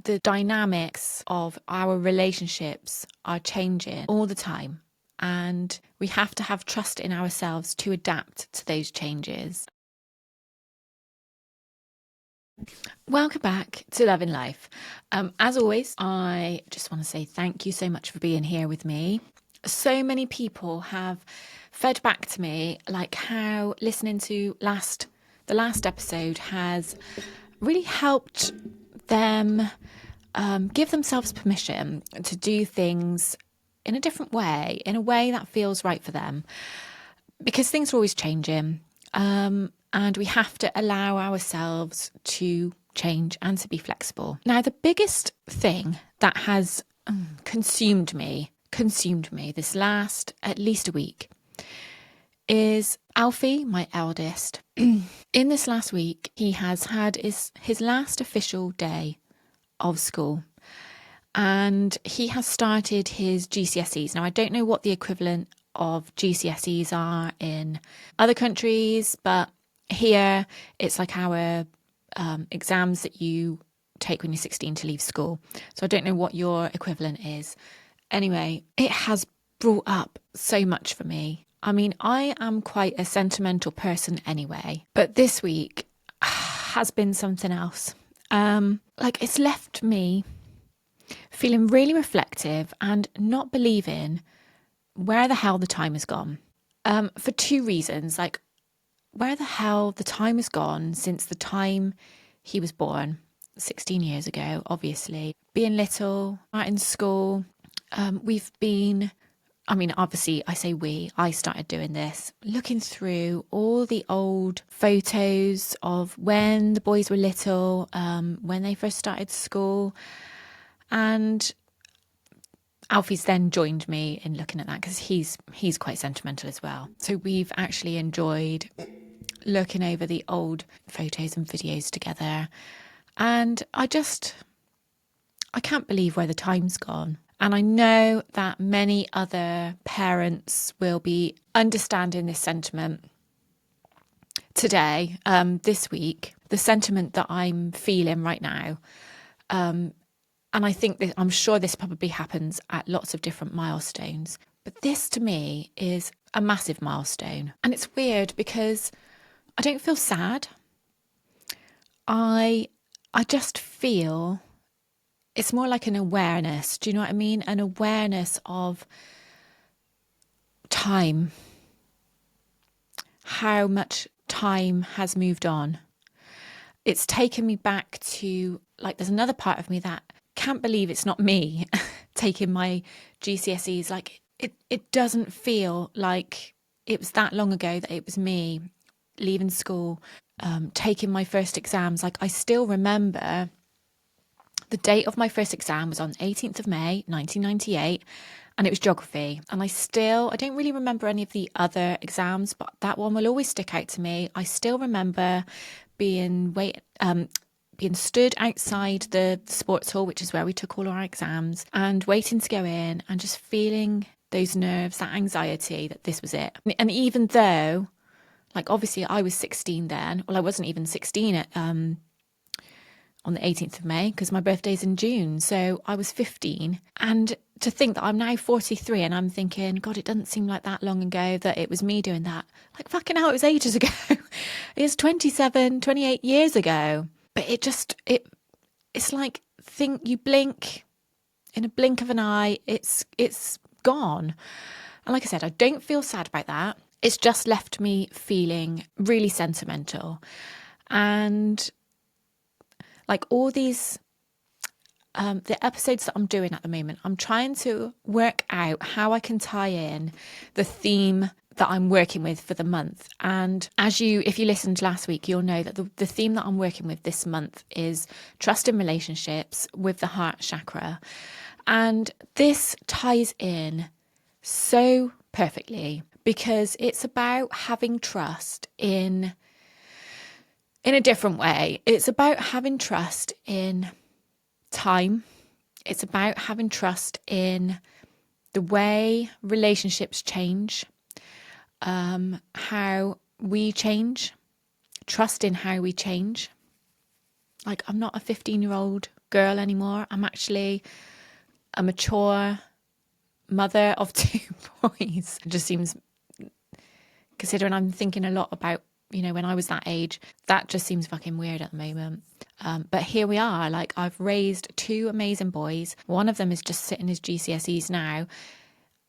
the dynamics of our relationships are changing all the time. And we have to have trust in ourselves to adapt to those changes. Welcome back to Love in Life. As always, I just want to say thank you so much for being here with me. So many people have fed back to me like how listening to the last episode has really helped them give themselves permission to do things in a different way, in a way that feels right for them, because things are always changing. And we have to allow ourselves to change and to be flexible. Now, the biggest thing that has consumed me this last at least a week is Alfie, my eldest. In this last week, he has had his last official day of school. And he has started his GCSEs. Now, I don't know what the equivalent of GCSEs are in other countries, but here it's like our exams that you take when you're 16 to leave school. So I don't know what your equivalent is. Anyway, it has brought up so much for me. I mean, I am quite a sentimental person anyway, but this week has been something else. It's left me feeling really reflective and not believing where the hell the time has gone. For two reasons. Like, where the hell the time has gone since the time he was born, 16 years ago, obviously. Being little, out in school, obviously I say I started doing this, looking through all the old photos of when the boys were little, when they first started school. And Alfie's then joined me in looking at that because he's quite sentimental as well. So we've actually enjoyed looking over the old photos and videos together. And I can't believe where the time's gone. And I know that many other parents will be understanding this sentiment today, this week, the sentiment that I'm feeling right now. And I think I'm sure this probably happens at lots of different milestones. But this to me is a massive milestone. And it's weird because I don't feel sad. I just feel it's more like an awareness. Do you know what I mean? An awareness of time. How much time has moved on. It's taken me back to, like, there's another part of me that can't believe it's not me taking my GCSEs. Like, it doesn't feel like it was that long ago that it was me leaving school, taking my first exams. Like, I still remember the date of my first exam was on 18th of May 1998, and it was geography. And I don't really remember any of the other exams, but that one will always stick out to me. I still remember being stood outside the sports hall, which is where we took all our exams, and waiting to go in and just feeling those nerves, that anxiety that this was it. And even though, like, obviously I was 16 then, well, I wasn't even 16 on the 18th of May because my birthday's in June. So I was 15. And to think that I'm now 43 and I'm thinking, God, it doesn't seem like that long ago that it was me doing that. Like, fucking hell, it was ages ago. It's 28 years ago. But it's like, you blink, in a blink of an eye, it's gone. And like I said, I don't feel sad about that. It's just left me feeling really sentimental. And like all these, the episodes that I'm doing at the moment, I'm trying to work out how I can tie in the theme that I'm working with for the month. And if you listened last week, you'll know that the theme that I'm working with this month is trust in relationships with the heart chakra. And this ties in so perfectly because it's about having trust in a different way. It's about having trust in time. It's about having trust in the way relationships change, how we change, trust in how we change. Like, I'm not a 15-year-old girl anymore. I'm actually a mature mother of 2 boys. It just seems, considering I'm thinking a lot about, when I was that age, that just seems fucking weird at the moment. But here we are. Like, I've raised 2 amazing boys. One of them is just sitting his GCSEs now,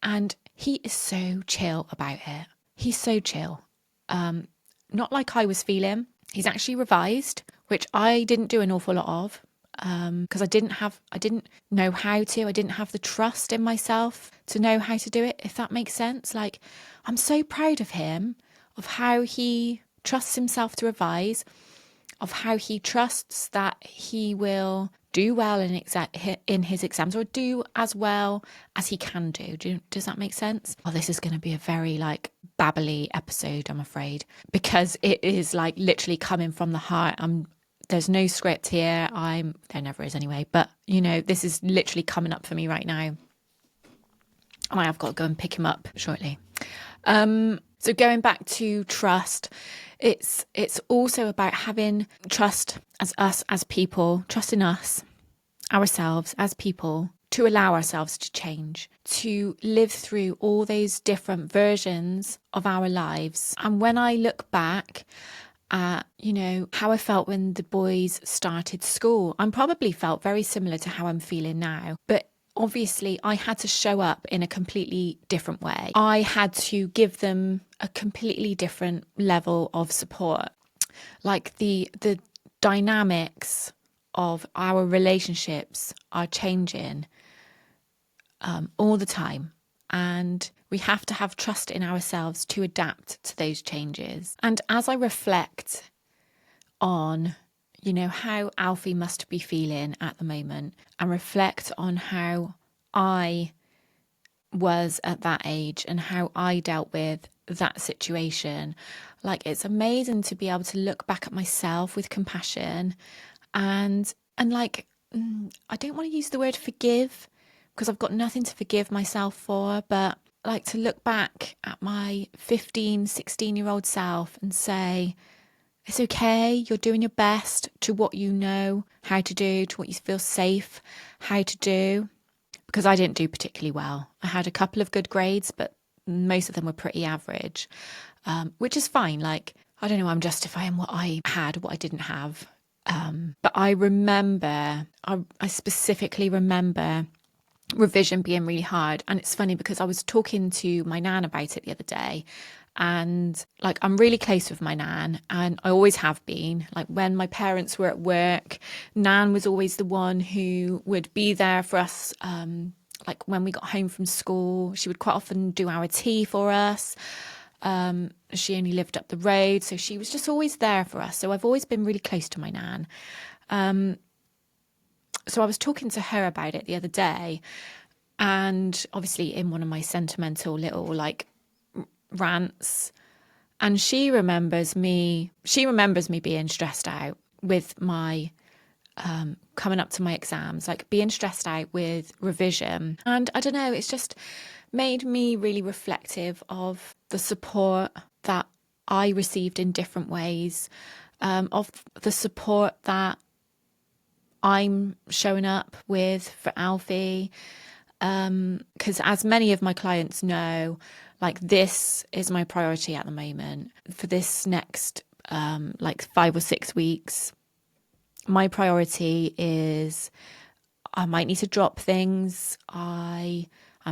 and he is so chill about it. He's so chill. Not like I was feeling. He's actually revised, which I didn't do an awful lot of, because I didn't know how to. I didn't have the trust in myself to know how to do it, if that makes sense. Like, I'm so proud of him, of how he trusts himself to revise, of how he trusts that he will do well in his exams, or do as well as he can do. Does that make sense? Oh, this is going to be a very babbly episode, I'm afraid, because it is literally coming from the heart. There's no script here. There never is anyway, but this is literally coming up for me right now. And I have got to go and pick him up shortly. So going back to trust, it's also about having trust as people, trust in ourselves as people, to allow ourselves to change, to live through all those different versions of our lives. And when I look back at, how I felt when the boys started school, I probably felt very similar to how I'm feeling now. But obviously, I had to show up in a completely different way. I had to give them a completely different level of support. Like, the dynamics of our relationships are changing all the time. And we have to have trust in ourselves to adapt to those changes. And as I reflect on how Alfie must be feeling at the moment, and reflect on how I was at that age and how I dealt with that situation, it's amazing to be able to look back at myself with compassion and I don't want to use the word forgive, because I've got nothing to forgive myself for, but to look back at my 15, 16-year-old self and say, it's okay, you're doing your best to what you know how to do, to what you feel safe how to do. Because I didn't do particularly well. I had a couple of good grades, but most of them were pretty average, which is fine. I don't know, I'm justifying what I had, what I didn't have. But I specifically remember revision being really hard. And it's funny because I was talking to my nan about it the other day. And I'm really close with my nan, and I always have been. When my parents were at work, Nan was always the one who would be there for us. When we got home from school, she would quite often do our tea for us. She only lived up the road, so she was just always there for us. So I've always been really close to my nan. So I was talking to her about it the other day, and obviously in one of my sentimental little rants, and she remembers me being stressed out with my coming up to my exams, being stressed out with revision. And I don't know, it's just made me really reflective of the support that I received in different ways, of the support that I'm showing up with for Alfie, because as many of my clients know, this is my priority at the moment. For this next 5 or 6 weeks, my priority is I might need to drop things. I'm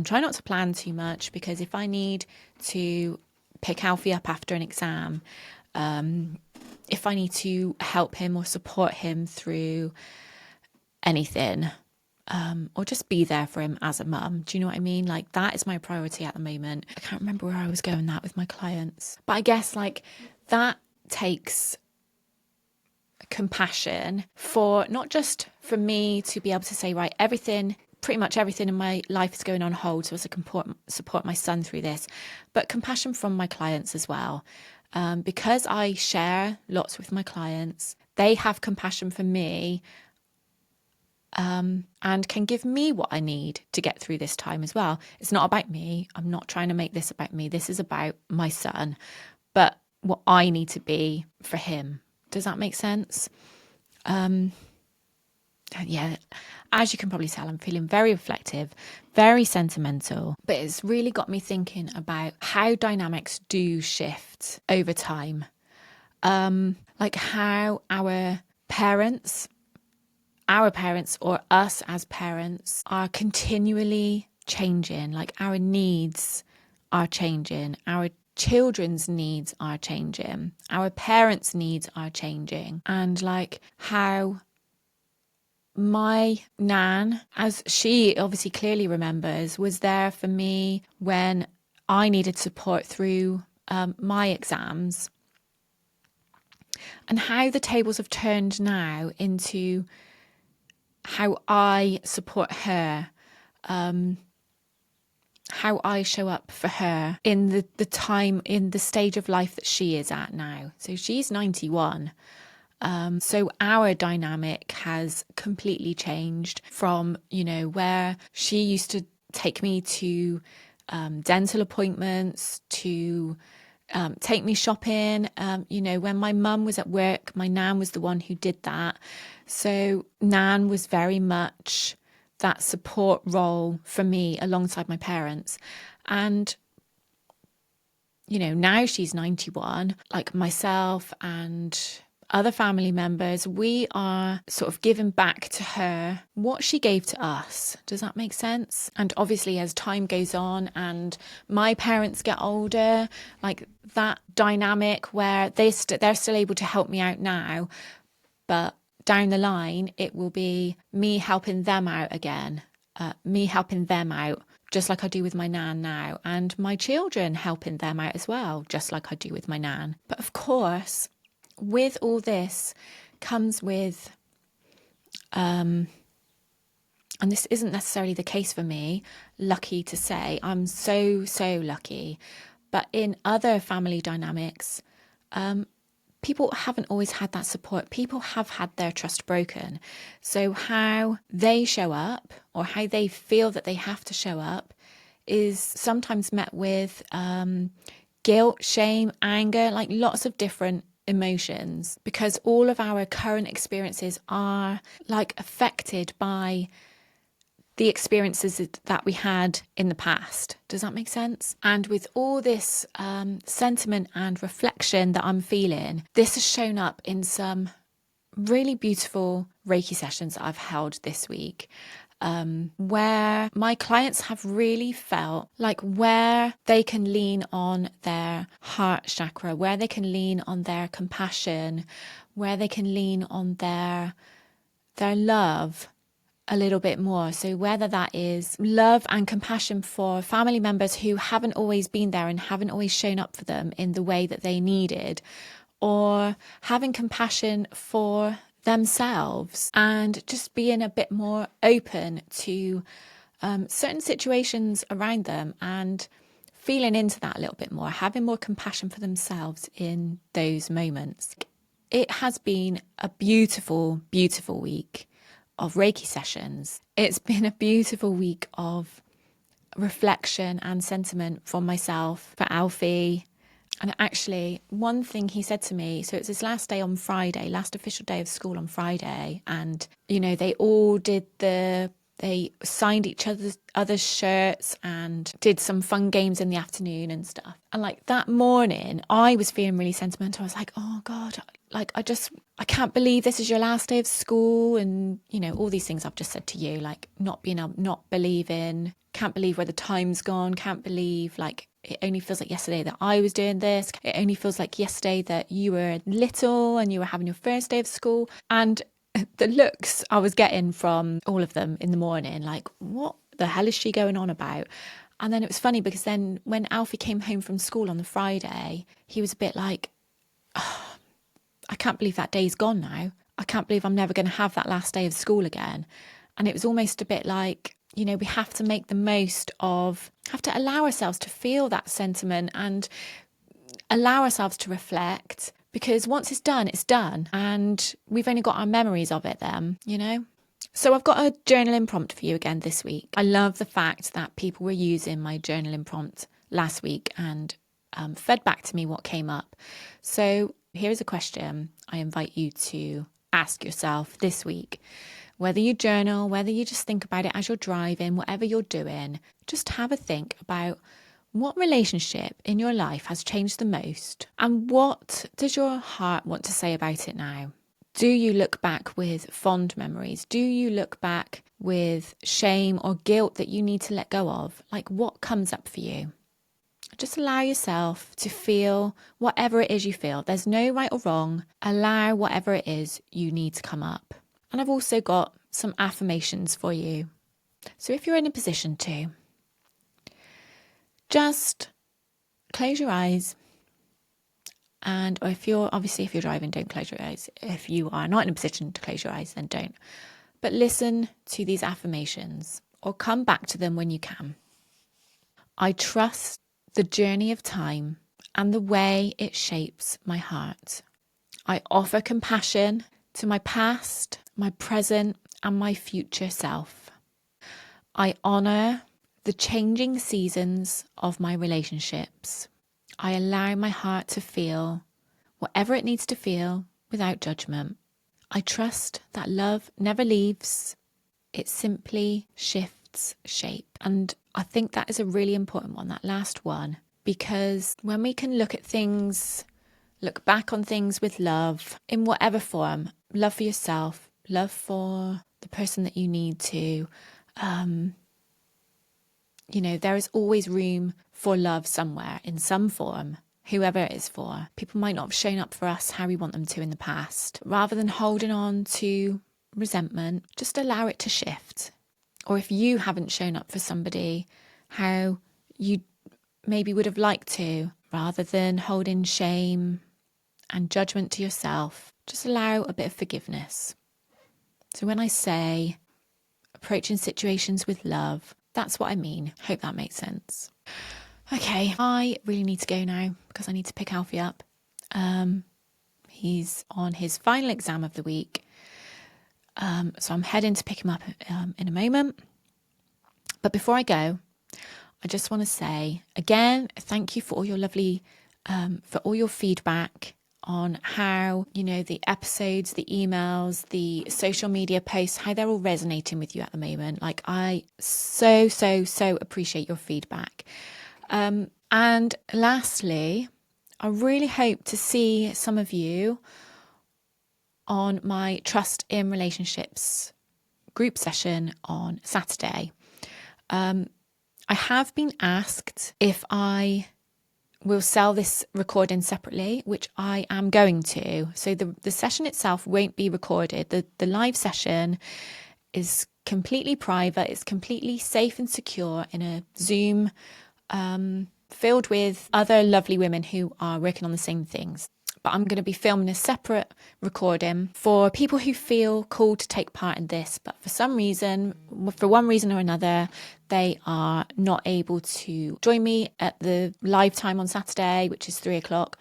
trying not to plan too much, because if I need to pick Alfie up after an exam, if I need to help him or support him through anything, or just be there for him as a mum. Do you know what I mean? That is my priority at the moment. I can't remember where I was going that with my clients, but I guess that takes compassion, for not just for me to be able to say, right, pretty much everything in my life is going on hold, so as I support my son through this, but compassion from my clients as well. Because I share lots with my clients, they have compassion for me, and can give me what I need to get through this time as well. It's not about me. I'm not trying to make this about me. This is about my son, but what I need to be for him. Does that make sense? yeah, as you can probably tell, I'm feeling very reflective, very sentimental, but it's really got me thinking about how dynamics do shift over time. Like how our parents or us as parents are continually changing, like our needs are changing, our children's needs are changing, our parents' needs are changing, and like how my nan, as she obviously clearly remembers, was there for me when I needed support through my exams, and how the tables have turned now into how I support her, how I show up for her in the time, in the stage of life that she is at now. So she's 91. So our dynamic has completely changed from, where she used to take me to dental appointments, to take me shopping. When my mum was at work, my nan was the one who did that. So nan was very much that support role for me alongside my parents. And, now she's 91, like myself and other family members, we are sort of giving back to her what she gave to us. Does that make sense? And obviously, as time goes on and my parents get older, like that dynamic where they're still able to help me out now, but down the line, it will be me helping them out again, me helping them out, just like I do with my nan now, and my children helping them out as well, just like I do with my nan. But of course, with all this comes with, and this isn't necessarily the case for me, lucky to say, I'm so lucky, but in other family dynamics, people haven't always had that support. People have had their trust broken. So how they show up, or how they feel that they have to show up, is sometimes met with guilt, shame, anger, like lots of different emotions, because all of our current experiences are like affected by the experiences that we had in the past. Does that make sense? And with all this sentiment and reflection that I'm feeling, this has shown up in some really beautiful Reiki sessions that I've held this week, where my clients have really felt like where they can lean on their heart chakra, where they can lean on their compassion, where they can lean on their love a little bit more. So whether that is love and compassion for family members who haven't always been there and haven't always shown up for them in the way that they needed, or having compassion for themselves and just being a bit more open to certain situations around them and feeling into that a little bit more, having more compassion for themselves in those moments. It has been a beautiful, beautiful week of Reiki sessions. It's been a beautiful week of reflection and sentiment from myself, for Alfie. And actually, one thing he said to me, so it's his last day on Friday, last official day of school on Friday. And, they all they signed each other's shirts and did some fun games in the afternoon and stuff. And like that morning, I was feeling really sentimental. I was like, oh God, like I can't believe this is your last day of school. And, all these things I've just said to you, like not believing, can't believe where the time's gone, can't believe like it only feels like yesterday that I was doing this. It only feels like yesterday that you were little and you were having your first day of school. And the looks I was getting from all of them in the morning, like, what the hell is she going on about? And then it was funny because then when Alfie came home from school on the Friday, he was a bit like, oh, I can't believe that day's gone now. I can't believe I'm never going to have that last day of school again. And it was almost a bit like, we have to make the most of, have to allow ourselves to feel that sentiment and allow ourselves to reflect, because once it's done and we've only got our memories of it then, So I've got a journaling prompt for you again this week. I love the fact that people were using my journaling prompt last week and fed back to me what came up. So here's a question I invite you to ask yourself this week. Whether you journal, whether you just think about it as you're driving, whatever you're doing, just have a think about what relationship in your life has changed the most, and what does your heart want to say about it now? Do you look back with fond memories? Do you look back with shame or guilt that you need to let go of? Like, what comes up for you? Just allow yourself to feel whatever it is you feel. There's no right or wrong. Allow whatever it is you need to come up. And I've also got some affirmations for you. So if you're in a position to, just close your eyes. And if you're driving, don't close your eyes. If you are not in a position to close your eyes, then don't. But listen to these affirmations or come back to them when you can. I trust the journey of time and the way it shapes my heart. I offer compassion to my past, my present, and my future self. I honour the changing seasons of my relationships. I allow my heart to feel whatever it needs to feel without judgment. I trust that love never leaves. It simply shifts shape. And I think that is a really important one, that last one, because when we can look back on things with love in whatever form, love for yourself, love for the person that you need to, there is always room for love somewhere in some form, whoever it is for. People might not have shown up for us how we want them to in the past. Rather than holding on to resentment, just allow it to shift. Or if you haven't shown up for somebody how you maybe would have liked to, rather than holding shame and judgment to yourself, just allow a bit of forgiveness. So when I say approaching situations with love, that's what I mean. Hope that makes sense. Okay, I really need to go now because I need to pick Alfie up. He's on his final exam of the week. So I'm heading to pick him up in a moment. But before I go, I just want to say again, thank you for all your lovely, for all your feedback on how, the episodes, the emails, the social media posts, how they're all resonating with you at the moment. Like, I so appreciate your feedback. And lastly, I really hope to see some of you on my Trust in Relationships group session on Saturday. I have been asked if I will sell this recording separately, which I am going to. So the session itself won't be recorded. The live session is completely private. It's completely safe and secure in a Zoom filled with other lovely women who are working on the same things. But I'm going to be filming a separate recording for people who feel called to take part in this, but for one reason or another, they are not able to join me at the live time on Saturday, which is 3:00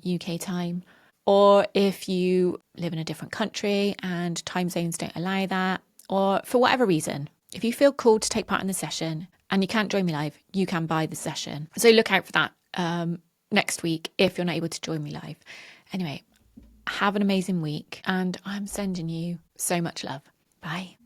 UK time. Or if you live in a different country and time zones don't allow that, or for whatever reason, if you feel called to take part in the session and you can't join me live, you can buy the session. So look out for that next week if you're not able to join me live. Anyway, have an amazing week and I'm sending you so much love. Bye.